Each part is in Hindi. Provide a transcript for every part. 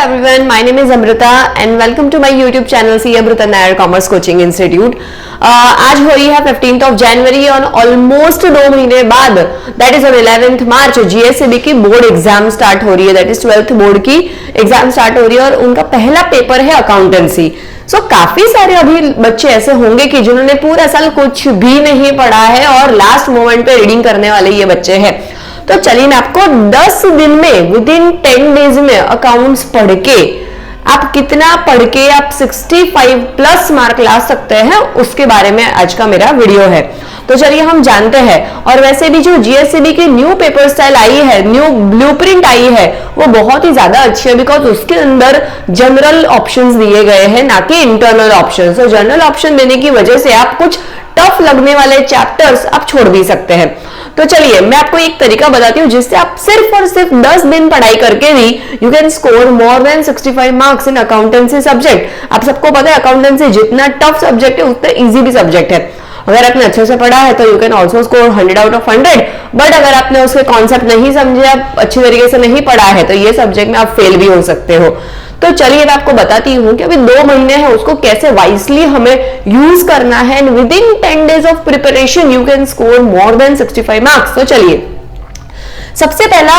everyone, my name is Amrita and welcome to my YouTube channel C Amrita Nair Commerce Coaching Institute. आज हो रही है 15th of January और ऑलमोस्ट 2 महीने बाद दैट इज ऑन 11th मार्च जीएससीबी की बोर्ड एग्जाम स्टार्ट हो रही है, दैट इज 12th बोर्ड की एग्जाम स्टार्ट हो रही है और उनका पहला पेपर है अकाउंटेंसी। सो काफी सारे अभी बच्चे ऐसे होंगे कि जिन्होंने पूरा साल कुछ भी नहीं पढ़ा है और लास्ट मोमेंट पे रीडिंग करने वाले ये बच्चे हैं। तो चलिए मैं आपको 10 दिन में विद इन 10 डेज में अकाउंट्स पढ़ के आप कितना पढ़ के आप 65 प्लस मार्क ला सकते हैं उसके बारे में आज का मेरा वीडियो है। तो चलिए हम जानते हैं। और वैसे भी जो जीएससीबी की न्यू पेपर स्टाइल आई है, न्यू ब्लूप्रिंट आई है, वो बहुत ही ज्यादा अच्छी है बिकॉज उसके अंदर जनरल ऑप्शंस दिए गए हैं ना कि इंटरनल ऑप्शन। तो जनरल ऑप्शन देने की वजह से आप कुछ टफ लगने वाले चैप्टर्स आप छोड़ भी सकते हैं। तो चलिए मैं आपको एक तरीका बताती हूँ जिससे आप सिर्फ और सिर्फ 10 दिन पढ़ाई करके भी you can score more than 65 marks in accountancy subject. आप सबको पता है अकाउंटेंसी जितना टफ सब्जेक्ट है उतना इजी भी सब्जेक्ट है। अगर आपने अच्छे से पढ़ा है तो you can also score 100 out of 100, but अगर आपने उसके कॉन्सेप्ट नहीं समझे, आप अच्छी तरीके से नहीं पढ़ा है तो ये सब्जेक्ट में आप फेल भी हो सकते हो। तो चलिए मैं आपको बताती हूँ कि अभी 2 महीने हैं उसको कैसे वाइसली हमें यूज करना है and with in 10 days of preparation you can score more than 65 marks. तो चलिए सबसे पहला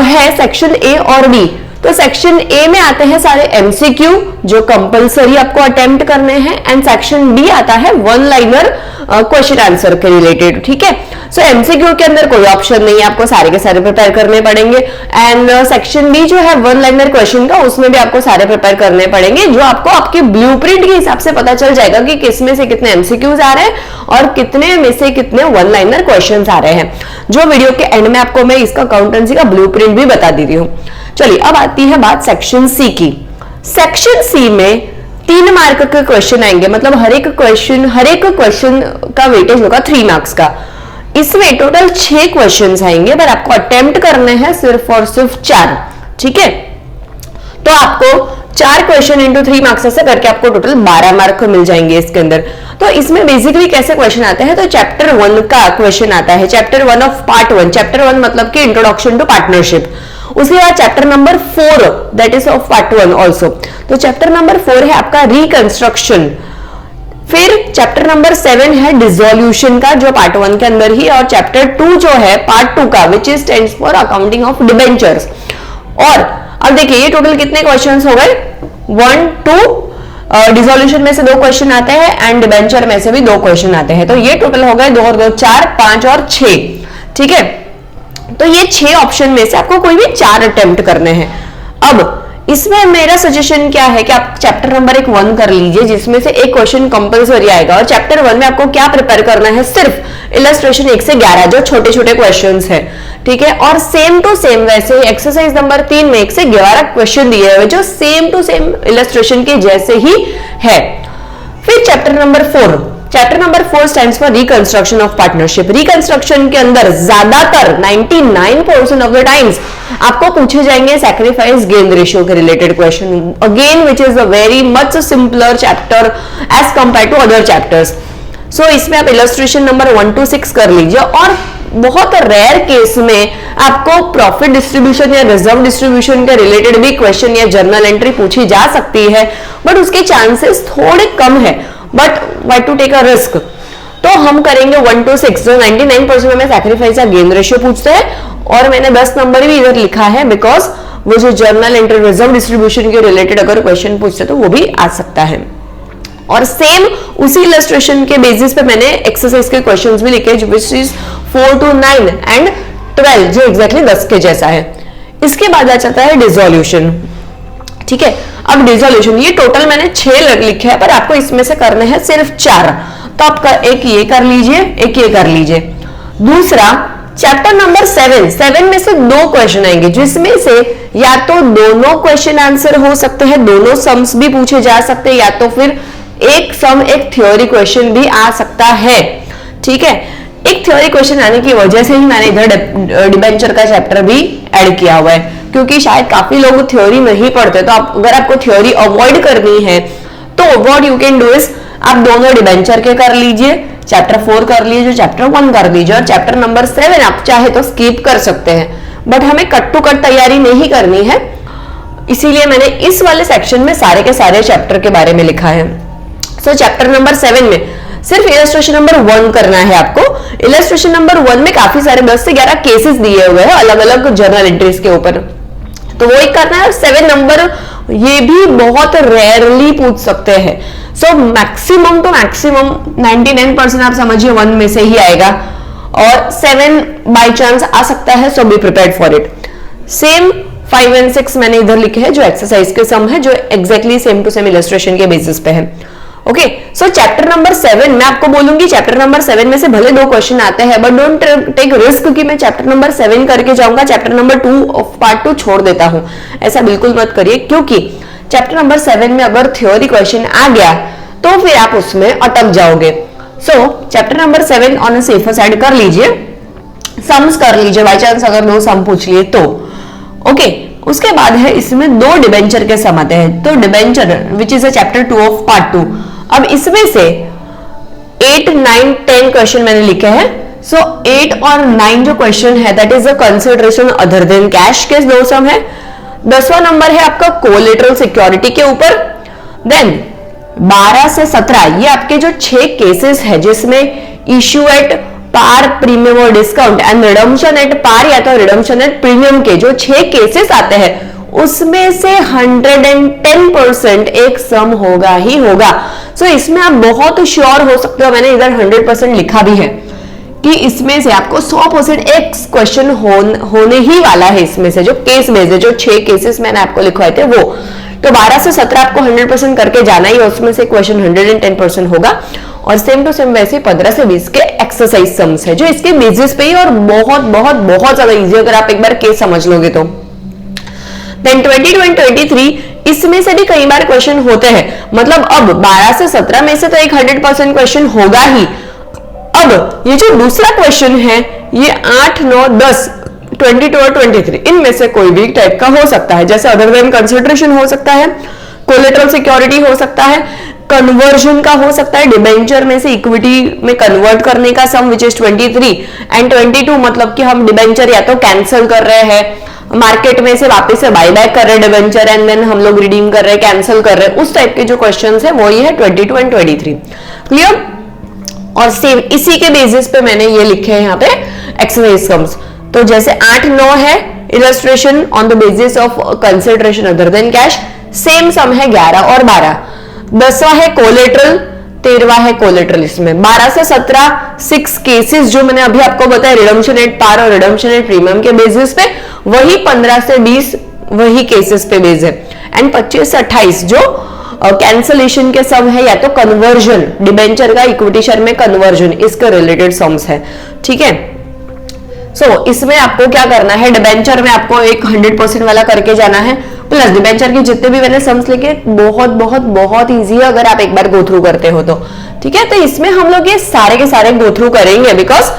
है सेक्शन ए और बी। तो सेक्शन ए में आते हैं सारे एमसीक्यू जो कंपलसरी आपको अटेम्प्ट करने हैं एंड सेक्शन बी आता है वन लाइनर क्वेश्चन आंसर के रिलेटेड। ठीक है, सो एमसीक्यू के अंदर कोई ऑप्शन नहीं है, आपको सारे के सारे प्रिपेयर करने पड़ेंगे एंड सेक्शन बी जो है वन लाइनर क्वेश्चन का, उसमें भी आपको सारे प्रिपेयर करने पड़ेंगे जो आपको आपके ब्लूप्रिंट के हिसाब से पता चल जाएगा कि किसमें से कितने एमसीक्यूज आ रहे हैं और कितने में से कितने वन लाइनर क्वेश्चन आ रहे हैं, जो वीडियो के एंड में आपको मैं इसका अकाउंटेंसी का ब्लूप्रिंट भी बता दी हूँ। चलिए अब आती है बात सेक्शन सी की। सेक्शन सी में 3 मार्क के क्वेश्चन आएंगे, मतलब हर एक क्वेश्चन का वेटेज होगा 3 मार्क्स का। इसमें टोटल 6 क्वेश्चंस आएंगे पर आपको अटेम्प्ट करने हैं सिर्फ और सिर्फ 4। ठीक है, तो आपको 4 क्वेश्चन इंटू 3 मार्क्स ऐसे करके आपको टोटल 12 मार्क मिल जाएंगे इसके अंदर। तो इसमें बेसिकली कैसे क्वेश्चन आते हैं, तो चैप्टर 1 का क्वेश्चन आता है, चैप्टर 1 ऑफ पार्ट 1। चैप्टर 1 मतलब कि इंट्रोडक्शन टू पार्टनरशिप। उसके बाद chapter number 4 that is of part 1 also. तो चैप्टर नंबर 4 है आपका रिकंस्ट्रक्शन। फिर चैप्टर नंबर 7 है डिसोल्यूशन का जो पार्ट 1 के अंदर ही, और चैप्टर 2 जो है पार्ट 2 का which is stands for accounting of debentures. और अब देखिए ये टोटल कितने क्वेश्चंस हो गए, 1 2 डिसोल्यूशन में से 2 क्वेश्चन आते हैं एंड डिबेंचर में से भी 2 क्वेश्चन आते हैं। तो ये टोटल हो गए 2 और 2 4 5 और 6। ठीक है, तो ये 6 ऑप्शन में से आपको कोई भी 4 अटेम्प्ट करने हैं। अब इसमें मेरा सजेशन क्या है कि आप चैप्टर नंबर 1 कर लीजिए जिसमें से एक क्वेश्चन कंपलसरी आएगा। और चैप्टर 1 में आपको क्या प्रिपेयर करना है, सिर्फ इलस्ट्रेशन 1 से 11 जो छोटे छोटे क्वेश्चंस हैं। ठीक है, और सेम टू सेम वैसे एक्सरसाइज नंबर 3 में 1 से 11 क्वेश्चन दिए हुए जो सेम टू सेम इलस्ट्रेशन के जैसे ही है। फिर chapter number 4 stands for reconstruction of partnership. Reconstruction के अंदर ज्यादातर 99% ऑफ द टाइम्स आपको पूछे जाएंगे सैक्रिफाइस गेन रेशियो के related question, again which is a very much simpler chapter as compared to other chapters. So इसमें आप इलस्ट्रेशन नंबर 1 to 6 कर लीजिए। और बहुत रेयर केस में आपको प्रॉफिट डिस्ट्रीब्यूशन या रिजर्व डिस्ट्रीब्यूशन के रिलेटेड भी क्वेश्चन या जर्नल एंट्री पूछी जा सकती है, बट उसके चांसेस थोड़े कम है, but why to take a risk. तो हम करेंगे 1 to 6 जो 99% में सैक्रिफाइस या गेन रेशियो पूछते हैं, और मैंने 10 नंबर भी इधर लिखा है बिकॉज वो जो जर्नल एंट्री रिजर्व डिस्ट्रीब्यूशन के रिलेटेड अगर क्वेश्चन पूछते तो वो भी आ सकता है। और सेम उसी इलस्ट्रेशन के बेसिस पे मैंने एक्सरसाइज के क्वेश्चंस भी लिखे विच इज 4 to 9 एंड 12 जो एग्जैक्टली 10 के जैसा है। इसके बाद आ जाता है डिसोल्यूशन। ठीक है, अब डिसोल्यूशन ये टोटल मैंने 6 लिखे हैं पर आपको इसमें से करने हैं सिर्फ 4। तो आप एक ये कर लीजिए, एक ये कर लीजिए। दूसरा चैप्टर नंबर 7 में से 2 क्वेश्चन आएंगे जिसमें से या तो दोनों क्वेश्चन आंसर हो सकते हैं, दोनों सम्स भी पूछे जा सकते हैं, या तो फिर एक सम एक थ्योरी क्वेश्चन भी आ सकता है। ठीक है, एक थ्योरी क्वेश्चन आने की वजह से ही मैंने इधर डिबेंचर का चैप्टर भी ऐड किया हुआ है, क्योंकि शायद काफी लोग थ्योरी नहीं पढ़ते। तो अगर आपको थ्योरी अवॉइड करनी है तो what you can do is आप दोनों डिबेंचर के कर लीजिए, चैप्टर 4 कर लीजिए, चैप्टर 1 कर लीजिए, और चैप्टर नंबर 7 आप चाहे तो स्किप कर सकते हैं, बट हमें कट टू कट तैयारी नहीं करनी है। इसीलिए मैंने इस वाले सेक्शन में सारे के सारे चैप्टर के बारे में लिखा है। सो चैप्टर नंबर 7 में सिर्फ इलस्ट्रेशन नंबर 1 करना है आपको। इलस्ट्रेशन नंबर 1 में काफी सारे 10 से 11 केसेस दिए हुए हैं अलग अलग जर्नल एंट्रीज के ऊपर, तो वो एक करना है। 7 नंबर ये भी बहुत रेयरली पूछ सकते हैं। सो मैक्सिमम टू मैक्सिमम 99% आप समझिए 1 में से ही आएगा, और 7 बाय चांस आ सकता है, so be prepared for it. Same 5 और 6 मैंने इधर लिखे हैं जो एक्सरसाइज के सम है, जो exactly same to same illustration के बेसिस पे है। ओके, सो चैप्टर नंबर 7 मैं आपको बोलूंगी, चैप्टर नंबर 7 में से भले 2 क्वेश्चन आते हैं, बट डोंट टेक रिस्क कि मैं चैप्टर नंबर 7 करके जाऊंगा, चैप्टर नंबर 2 ऑफ पार्ट 2 छोड़ देता हूं। ऐसा बिल्कुल मत करिए, क्योंकि चैप्टर नंबर 7 में अगर थ्योरी क्वेश्चन आ गया तो फिर आप उसमें अटक जाओगे। सो chapter number 7 on a safer side कर लीजिए, सम्स कर लीजिए, बाई चांस अगर 2 सम पूछ लिए तो। ओके, उसके बाद है इसमें 2 डिबेंचर के सम आते हैं, तो debenture which is a chapter 2 of part 2। अब इसमें से 8, 9, 10 क्वेश्चन मैंने लिखे हैं। सो 8 और 9 जो क्वेश्चन है that is a consideration other than cash के 2 सम है। 10वां नंबर है आपका कोलेटरल सिक्योरिटी के ऊपर। देन 12 से 17 ये आपके जो 6 केसेस है जिसमें इश्यू एट पार, प्रीमियम और discount and redemption at par या तो रिडम्पशन एट प्रीमियम के जो 6 केसेस आते हैं उसमें से 110% एक सम होगा ही होगा। सो इसमें आप बहुत श्योर हो सकते हो, मैंने इधर 100% लिखा भी है कि इसमें से आपको 100% एक क्वेश्चन होने ही वाला है। इसमें से जो केस बेस्ड है, जो 6 केसेस मैंने आपको लिखवाए थे वो, तो 12 से 17 आपको 100% करके जाना ही, उसमें से क्वेश्चन 110% होगा। और सेम टू सेम वैसे 15 से 20 के एक्सरसाइज सम्स है जो इसके बेसिस पे ही, और बहुत बहुत बहुत ज्यादा इजी अगर आप एक बार केस समझ लोगे तो। देन 22 एंड 23 इसमें से भी कई बार क्वेश्चन होते हैं, मतलब अब 12 से 17 में से तो एक 100% क्वेश्चन होगा ही। अब ये जो दूसरा क्वेश्चन है ये 8, 9, 10, 22 और 23 इनमें से कोई भी टाइप का हो सकता है, जैसे अदर देन कंसिडरेशन हो सकता है, कोलेटरल सिक्योरिटी हो सकता है, कन्वर्जन का हो सकता है, डिबेंचर में से इक्विटी में कन्वर्ट करने का सम विच इज 23 एंड 22, मतलब कि हम डिबेंचर या तो कैंसिल कर रहे हैं, मार्केट में से वापस से बाय बैक कर रहे हैं डिबेंचर एंड देन हम लोग रिडीम कर रहे हैं, कैंसिल कर रहे हैं, उस टाइप के जो क्वेश्चंस है वो ये है 22 एंड 23। क्लियर? और सेम इसी के बेसिस पे मैंने ये लिखे हैं यहाँ पे एक्सरसाइज सम्स। तो जैसे 8, 9 है illustration on the basis of consideration other than cash, same sum है 11 और 12। 10वां है कोलेटरल, 13वां है कोलेटरल। इसमें 12 से 17 6 केसेस जो मैंने अभी आपको बताया रिडम्पशन एट पार और रिडम्पशन एट प्रीमियम के बेसिस पे, वही 15 से 20 वही केसेस पे बेस है। एंड 25 से 28 जो कैंसलेशन के सम है या तो कन्वर्जन, डिबेंचर का इक्विटी शेयर में कन्वर्जन, इसके रिलेटेड सम्स है। ठीक है, सो इसमें आपको क्या करना है, डिबेंचर में आपको एक 100% वाला करके जाना है, प्लस डिबेंचर के जितने भी मैंने सम्स लिखे बहुत बहुत बहुत इजी है अगर आप एक बार गो थ्रू करते हो तो। ठीक है, तो इसमें हम लोग ये सारे के सारे गो थ्रू करेंगे, बिकॉज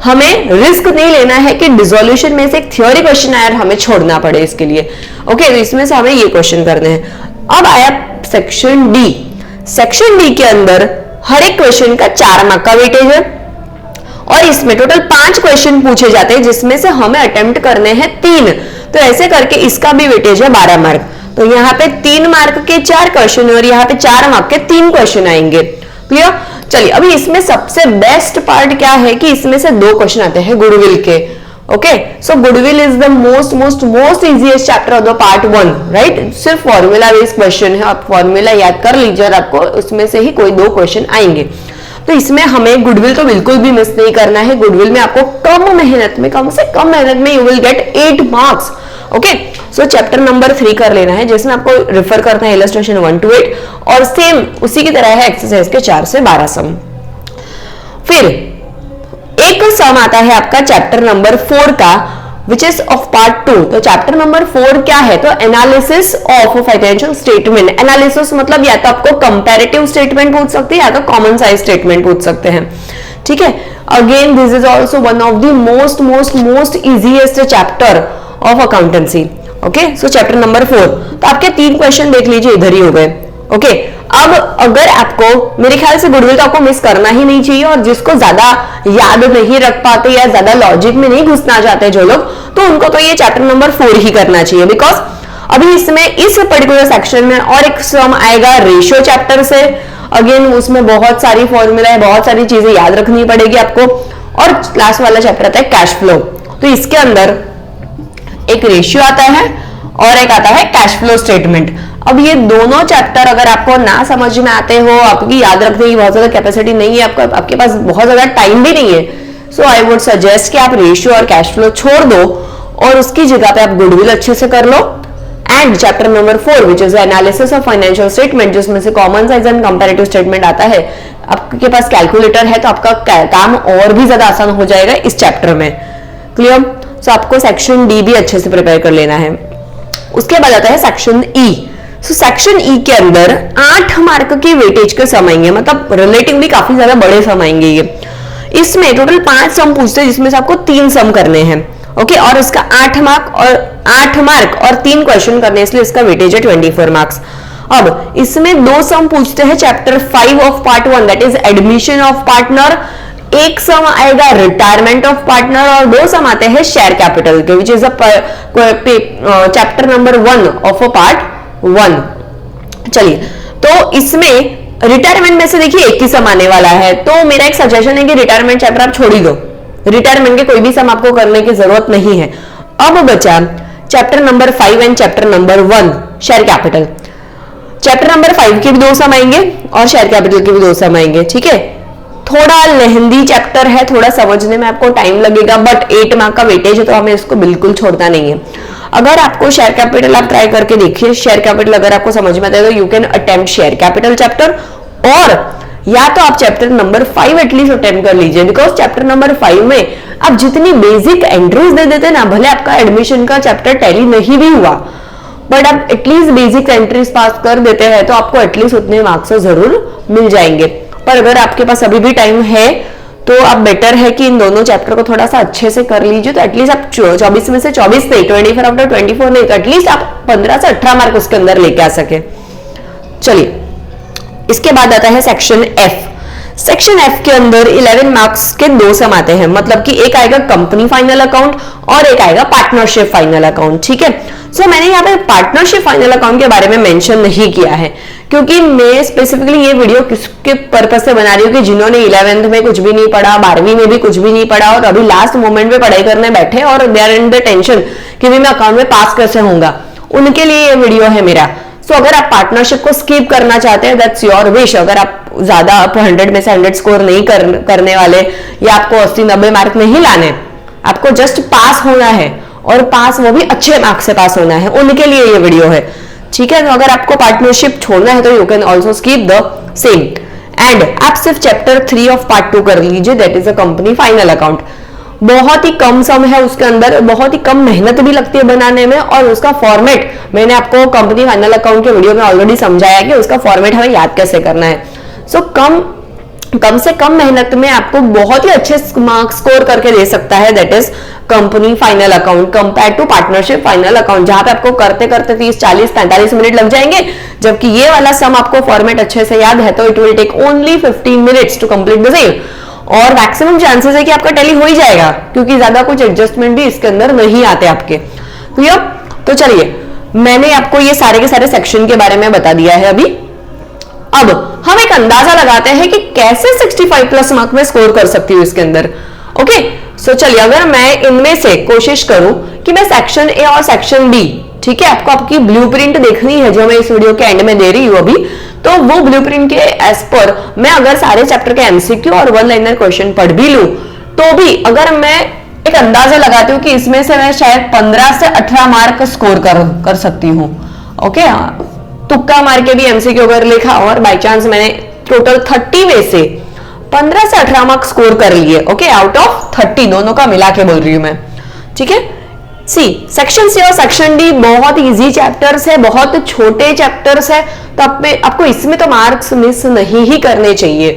हमें रिस्क नहीं लेना है कि डिसोल्यूशन में से एक थ्योरी क्वेश्चन आया और हमें छोड़ना पड़े इसके लिए। ओके, तो इसमें से हमें ये क्वेश्चन करने हैं। अब आया सेक्शन डी। सेक्शन डी के अंदर हर एक क्वेश्चन का 4 मार्क का वेटेज है और इसमें टोटल 5 क्वेश्चन पूछे जाते हैं जिसमें से हमें अटेम्प्ट करने हैं 3। तो ऐसे करके इसका भी वेटेज है 12 मार्क। तो यहाँ पे 3 मार्क के 4 क्वेश्चन और यहाँ पे 4 मार्क के 3 क्वेश्चन आएंगे। क्लियर? चलिए, अभी इसमें सबसे बेस्ट पार्ट क्या है कि इसमें से 2 क्वेश्चन आते हैं गुडविल के। Okay, so goodwill is the most easiest chapter of the part 1, right? सिर्फ फॉर्मूला बेस्ड क्वेश्चन है, आप फॉर्मूला याद कर लीजिए और आपको उसमें से ही कोई 2 क्वेश्चन आएंगे। तो इसमें हमें गुडविल तो बिल्कुल भी मिस नहीं करना है। गुडविल में आपको कम से कम मेहनत में you will get 8 marks. Okay, so chapter number 3 कर लेना है जिसमें आपको रिफर करना है इलस्ट्रेशन 1 to 8 और सेम उसी की तरह है एक्सरसाइज के 4 से 12 सम। फिर एक सम आता है आपका चैप्टर नंबर 4 का विच इज ऑफ पार्ट 2। तो चैप्टर नंबर 4 क्या है? तो analysis of financial statement. Analysis मतलब या तो आपको कंपैरेटिव स्टेटमेंट पूछ सकते हैं या तो कॉमन साइज स्टेटमेंट पूछ सकते हैं। ठीक है, again this is also one of the most easiest chapter of accountancy. Okay, so chapter number 4। तो आपके 3 क्वेश्चन देख लीजिए इधर ही हो गए। ओके, अब अगर आपको, मेरे ख्याल से गुडविल तो आपको मिस करना ही नहीं चाहिए, और जिसको ज्यादा याद नहीं रख पाते या ज्यादा लॉजिक में नहीं घुसना चाहते जो लोग, तो उनको तो ये चैप्टर नंबर 4 ही करना चाहिए। बिकॉज अभी इसमें इस पर्टिकुलर सेक्शन में और एक सम आएगा रेशियो चैप्टर से। अगेन उसमें बहुत सारी फॉर्मूला है, बहुत सारी चीजें याद रखनी पड़ेगी आपको। और लास्ट वाला चैप्टर आता है कैश फ्लो। तो इसके अंदर एक रेशियो आता है और एक आता है कैश फ्लो स्टेटमेंट। अब ये दोनों चैप्टर अगर आपको ना समझ में आते हो, आपकी याद रखने की बहुत ज्यादा कैपेसिटी नहीं है, आपके पास बहुत ज्यादा टाइम भी नहीं है, सो आई वुड सजेस्ट कि आप रेशियो और कैश फ्लो छोड़ दो और उसकी जगह पे आप गुडविल अच्छे से कर लो। And chapter number 4 which is analysis of financial statement, जिसमें से common size and comparative statement आता है। आपके पास कैलकुलेटर है तो आपका काम और भी ज्यादा आसान हो जाएगा इस चैप्टर में। क्लियर? सो आपको सेक्शन डी भी अच्छे से प्रिपेयर कर लेना है। उसके बाद आता है section E. So section E के अंदर 8 मार्क के वेटेज के सम आएंगे, मतलब रिलेटिवली काफी ज्यादा बड़े सम आएंगे ये। इसमें टोटल 5 सम पूछते हैं, जिसमें से आपको 3 सम करने हैं। ओके, और इसका 8 मार्क और 3 क्वेश्चन करने, इसलिए इसका वेटेज है 24 मार्क्स। अब इसमें 2 सम पूछते हैं chapter 5 of part 1 that is admission of partner. एक सम आएगा रिटायरमेंट ऑफ पार्टनर और 2 सम आते हैं शेयर कैपिटल के, which is chapter number 1 of part 1। चलिए, तो इसमें रिटायरमेंट में से देखिए एक ही सम आने वाला है, तो मेरा एक सजेशन है कि रिटायरमेंट चैप्टर आप छोड़ ही दो। रिटायरमेंट के कोई भी सम आपको करने की जरूरत नहीं है। अब बचा chapter number 5 and chapter number 1 share capital. Chapter number 5 के भी 2 सम आएंगे और शेयर कैपिटल के भी 2 सम आएंगे। ठीक है, थोड़ा लेंदी चैप्टर है, थोड़ा समझने में आपको टाइम लगेगा, बट 8 मार्क का वेटेज है तो हमें इसको बिल्कुल छोड़ना नहीं है। अगर आपको शेयर कैपिटल आप ट्राई करके देखिए, शेयर कैपिटल अगर आपको समझ में आता है तो you can attempt share capital chapter, और या तो आप चैप्टर नंबर 5 एटलीस्ट अटेम्प्ट कर लीजिए। बिकॉज चैप्टर नंबर 5 में आप जितनी बेसिक एंट्रीज दे देते ना, भले आपका एडमिशन का चैप्टर टैली नहीं भी हुआ, बट आप एटलीस्ट बेसिक एंट्रीज पास कर देते हैं तो आपको एटलीस्ट उतने मार्क्स जरूर मिल जाएंगे। पर अगर आपके पास अभी भी टाइम है तो आप बेटर है कि इन दोनों चैप्टर को थोड़ा सा अच्छे से कर लीजिए, तो एटलीस्ट आप 24 में से 24 नहीं, 24 आउट ऑफ 24 नहीं, तो एटलीस्ट आप 15 से 18 मार्क उसके अंदर लेके आ सके। चलिए, इसके बाद आता है सेक्शन एफ। सेक्शन एफ के अंदर 11 मार्क्स के 2 सम आते हैं, मतलब कि एक आएगा कंपनी फाइनल अकाउंट और एक आएगा पार्टनरशिप फाइनल अकाउंट। ठीक है, सो मैंने यहाँ पे पार्टनरशिप फाइनल अकाउंट के बारे में मेंशन नहीं किया है, क्योंकि मैं स्पेसिफिकली ये वीडियो किसके पर्पस से बना रही हूँ कि जिन्होंने 11th में कुछ भी नहीं पढ़ा, 12वीं में भी कुछ भी नहीं पढ़ा और अभी लास्ट मोमेंट में पढ़ाई करने बैठे और they are in the tension कि मैं अकाउंट में पास कैसे होऊंगा, उनके लिए ये वीडियो है मेरा। सो अगर आप पार्टनरशिप को स्किप करना चाहते हैं, दैट्स योर विश। अगर आप ज्यादा 100 में से 100 स्कोर नहीं करने वाले या आपको 80-90 मार्क नहीं लाने, आपको जस्ट पास होना है और पास वो भी अच्छे मार्क्स से पास होना है, उनके लिए ये वीडियो है। ठीक है, तो अगर आपको पार्टनरशिप छोड़ना है तो you can also skip the same and आप सिर्फ चैप्टर 3 ऑफ पार्ट 2 कर लीजिए, that is a company final account. बहुत ही कम सम है उसके अंदर, बहुत ही कम मेहनत भी लगती है बनाने में, और उसका फॉर्मेट मैंने आपको कंपनी फाइनल अकाउंट के वीडियो में ऑलरेडी समझाया कि उसका फॉर्मेट हमें याद कैसे करना है। सो कम से कम मेहनत में आपको बहुत ही अच्छे मार्क्स स्कोर करके दे सकता है, that is company final account compare to partnership final account, जहां पे आपको करते करते 30, 40, 45 मिनट लग जाएंगे, जबकि ये वाला सम आपको फॉर्मेट अच्छे से याद है तो it will take only 15 minutes to complete the same, और मैक्सिमम चांसेस है कि आपका टैली हो ही जाएगा, क्योंकि ज्यादा कुछ एडजस्टमेंट भी इसके अंदर नहीं आते आपके। क्लियर? तो चलिए, मैंने आपको ये सारे के सारे सेक्शन के बारे में बता दिया है अभी। अब हम एक अंदाजा लगाते हैं कि कैसे 65 प्लस मार्क में स्कोर कर सकती हूँ इसके अंदर। ओके, सो चलिए, अगर मैं इनमें से कोशिश करूं कि मैं सेक्शन ए और सेक्शन बी, ठीक है, आपको आपकी ब्लूप्रिंट देखनी है जो मैं इस वीडियो के एंड में दे रही हूं अभी, तो वो ब्लूप्रिंट के एज पर मैं अगर सारे चैप्टर के एमसीक्यू और वन लाइनर क्वेश्चन पढ़ भी लूं, तो भी अगर मैं एक अंदाजा लगाती हूँ कि इसमें से मैं शायद 15 से 18 मार्क स्कोर कर सकती हूँ। ओके, तुक्का मार के भी एमसीक्यू अगर लिखा और बाई चांस मैंने टोटल 30 में से 15 से 18 मार्क्स स्कोर कर लिए, ओके, आउट ऑफ 30, दोनों का मिला के बोल रही हूं मैं। ठीक है, सी सेक्शन सी और सेक्शन डी बहुत इजी चैप्टर्स है, बहुत छोटे चैप्टर्स है, तो आपको इसमें तो मार्क्स मिस नहीं ही करने चाहिए।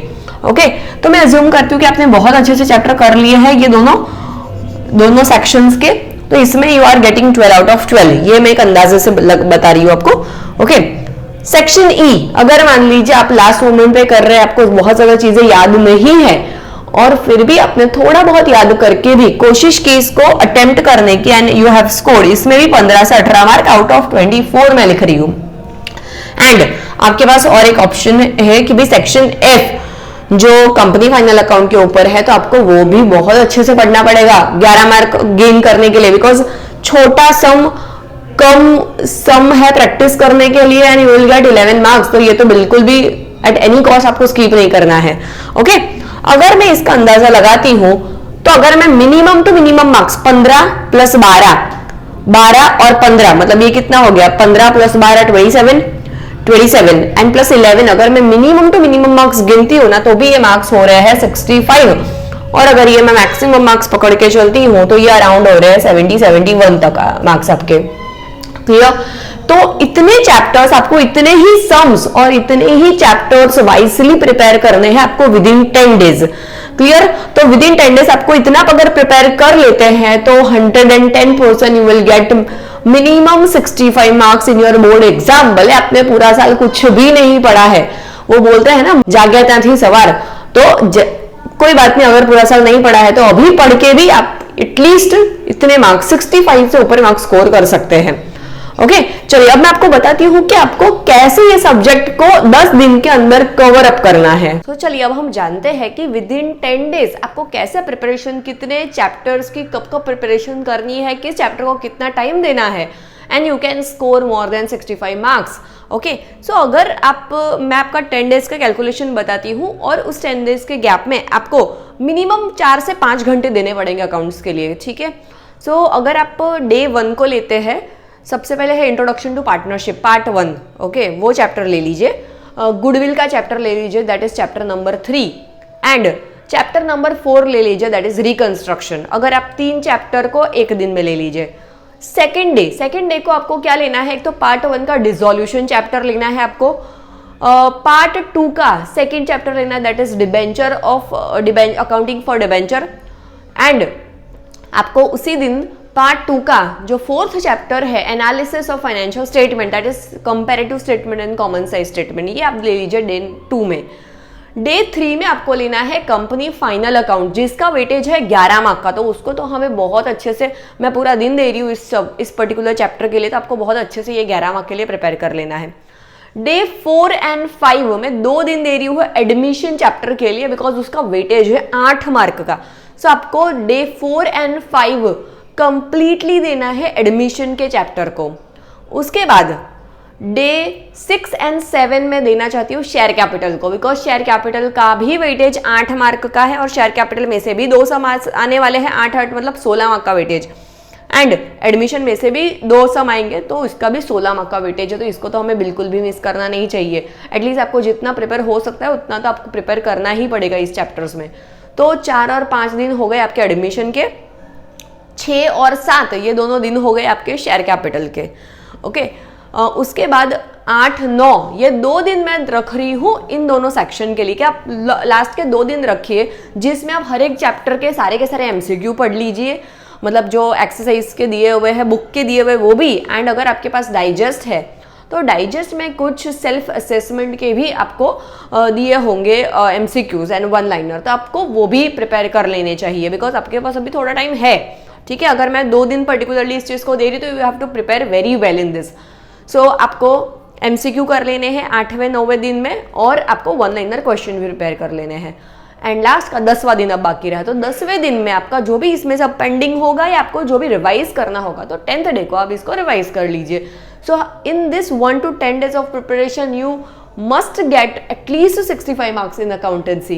ओके, तो मैं अज्यूम करती हूँ कि आपने बहुत अच्छे से चैप्टर कर लिए हैं ये दोनों सेक्शंस के, तो इसमें you are getting 12 out of 12, ये मैं एक अंदाजे से बता रही हूँ आपको। ओके, सेक्शन ई, अगर मान लीजिए आप लास्ट मोमेंट पे कर रहे हैं, आपको बहुत ज्यादा चीजें याद नहीं है और फिर भी आपने थोड़ा बहुत याद करके भी कोशिश की इसको अटेम्प्ट करने की एंड यू हैव स्कोर्ड, इसमें भी 15 से 18 मार्क आउट ऑफ 24 मैं लिख रही हूं। एंड आपके पास और एक ऑप्शन है कि भाई सेक्शन एफ जो कंपनी फाइनल अकाउंट के ऊपर है, तो आपको वो भी बहुत अच्छे से पढ़ना पड़ेगा 11 मार्क गेन करने के लिए, बिकॉज छोटा सम कम सम है प्रैक्टिस करने के लिए and you will get 11 marks. तो ये तो बिल्कुल भी एट एनी कॉस्ट आपको स्किप नहीं करना है। ओके, अगर मैं इसका अंदाजा लगाती हूं तो अगर मैं minimum to minimum marks 15 plus 12 और 15 मतलब ये कितना हो गया, 15 प्लस 12 27 एंड प्लस 11, अगर मैं मिनिमम टू मिनिमम मार्क्स गिनती हूं ना तो भी ये मार्क्स हो रहे हैं 65, और अगर ये मैं मैक्सिमम मार्क्स पकड़ के चलती हूं तो ये अराउंड हो रहे हैं 70-71 तक मार्क्स आपके। क्लियर? तो इतने चैप्टर्स आपको, इतने ही सम्स और इतने ही चैप्टर्स वाइजली प्रिपेयर करने हैं आपको विद इन 10 डेज। क्लियर? तो विद इन 10 डेज आपको इतना अगर प्रिपेयर कर लेते हैं तो 110% you will get minimum 65 marks in your board exam. भले आपने पूरा साल कुछ भी नहीं पढ़ा है, वो बोलते हैं ना जाग्या थी सवार, तो कोई बात नहीं, अगर पूरा साल नहीं पढ़ा है तो अभी पढ़ के भी आप एटलीस्ट इतने मार्क्स 65 से ऊपर मार्क्स स्कोर कर सकते हैं। ओके, चलिए अब मैं आपको बताती हूँ कि आपको कैसे ये सब्जेक्ट को 10 दिन के अंदर कवर अप करना है। तो चलिए अब हम जानते हैं कि विद इन 10 डेज आपको कैसे प्रिपरेशन, कितने चैप्टर्स की कब कब प्रिपरेशन करनी है, किस चैप्टर को कितना टाइम देना है, and you can score more than 65 marks. Okay, so अगर आप, मैं आपका 10 डेज का कैलकुलेशन बताती हूँ और उस 10 डेज के गैप में आपको मिनिमम 4 से 5 घंटे देने पड़ेंगे अकाउंट्स के लिए। ठीक है, सो अगर आप डे 1 को लेते हैं, सबसे पहले है introduction to partnership part 1। Okay, वो चैप्टर ले लीजिए। गुडविल का चैप्टर ले लीजिए, that is chapter number 3, and chapter number 4 ले लीजिए, दैट इज रिकंस्ट्रक्शन। अगर आप 3 चैप्टर को एक दिन में ले लीजिए। सेकेंड डे को आपको क्या लेना है, एक तो पार्ट 1 का डिसोल्यूशन चैप्टर लेना है आपको, पार्ट 2 का सेकेंड चैप्टर लेना है, that is debenture of accounting for debenture, and आपको उसी दिन पार्ट 2 का जो 4th चैप्टर है analysis of financial statement, that is comparative statement and common size statement, ये आप ले लीजिए डे 2 में। डे 3 में आपको लेना है कंपनी फाइनल अकाउंट, जिसका वेटेज है 11 मार्क का, तो उसको तो हमें बहुत अच्छे से, मैं पूरा दिन दे रही हूँ इस पर्टिकुलर चैप्टर के लिए, तो आपको बहुत अच्छे से ये 11 मार्क के लिए प्रिपेयर कर लेना है। डे 4 एंड 5 में 2 दिन दे रही हूँ एडमिशन चैप्टर के लिए, बिकॉज उसका वेटेज है 8 मार्क का। सो आपको डे 4 एंड 5 कंप्लीटली देना है एडमिशन के चैप्टर को। उसके बाद डे 6 एंड 7 में देना चाहती हूँ शेयर कैपिटल को, बिकॉज शेयर कैपिटल का भी वेटेज 8 मार्क का है और शेयर कैपिटल में से भी 2 सम आने वाले हैं, 8 मतलब 16 मार्क का वेटेज, एंड एडमिशन में से भी 2 सम आएंगे तो इसका भी 16 मार्क का वेटेज है, तो इसको तो हमें बिल्कुल भी मिस करना नहीं चाहिए। एटलीस्ट आपको जितना प्रिपेयर हो सकता है उतना तो आपको प्रिपेयर करना ही पड़ेगा इस चैप्टर्स में। तो 4 और 5 दिन हो गए आपके एडमिशन के, 6 और 7 ये दोनों दिन हो गए आपके शेयर कैपिटल के। ओके, उसके बाद 8-9 ये 2 दिन मैं रख रही हूँ इन दोनों सेक्शन के लिए, कि आप लास्ट के 2 दिन रखिए जिसमें आप हर एक चैप्टर के सारे एमसीक्यू पढ़ लीजिए, मतलब जो एक्सरसाइज के दिए हुए हैं, बुक के दिए हुए वो भी, एंड अगर आपके पास डाइजेस्ट है तो डाइजेस्ट में कुछ सेल्फ असेसमेंट के भी आपको दिए होंगे एमसीक्यूज एंड 1 लाइनर, तो आपको वो भी प्रिपेयर कर लेने चाहिए, बिकॉज आपके पास अभी थोड़ा टाइम है। ठीक है, अगर मैं 2 दिन पर्टिकुलरली इस चीज़ को दे रही तो you have to prepare very well in this. So आपको एमसीक्यू कर लेने हैं 8वें-9वें दिन में, और आपको 1 लाइनर क्वेश्चन भी प्रिपेयर कर लेने हैं, एंड लास्ट का 10वां दिन अब बाकी रहा, तो 10वें दिन में आपका जो भी इसमें सब पेंडिंग होगा या आपको जो भी रिवाइज करना होगा, तो 10th डे को आप इसको रिवाइज कर लीजिए। सो in this 1 to 10 days of preparation you must get at least 65 marks in accountancy.